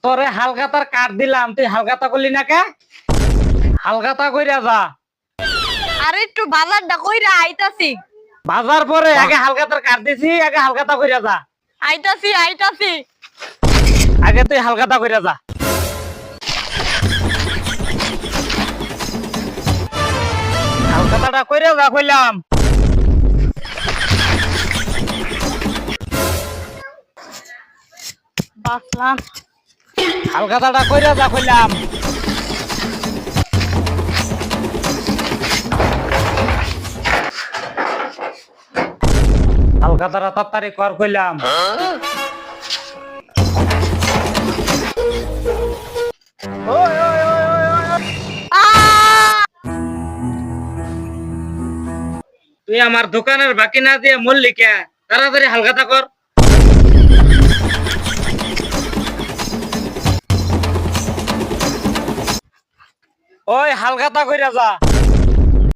তোরে হালকাতার কাট দিলাম, তুই হালকাতা করলি না কে? হালকাতা কইরা যা। আরে একটু বাজারটা কইরা আইতাছি। বাজার পরে আগে হালকাতার কাট দিছি, আগে হালকাতা কইরা যা। আইতাছি। আগে তুই হালকাতা কইরা যা। হালকাতাটা কইরা যা কইলাম। বাসলাম। হালকাতাটা কইরা যা কইলাম। হালকাতাটা তাড়াতাড়ি কর কইলাম। ওই ওই ওই ওই ওই। তুই আমার দোকানের বাকি না দিয়ে মরলি কে? তাড়াতাড়ি হালকাতা কর। ওই হালকাতা কইরা যা।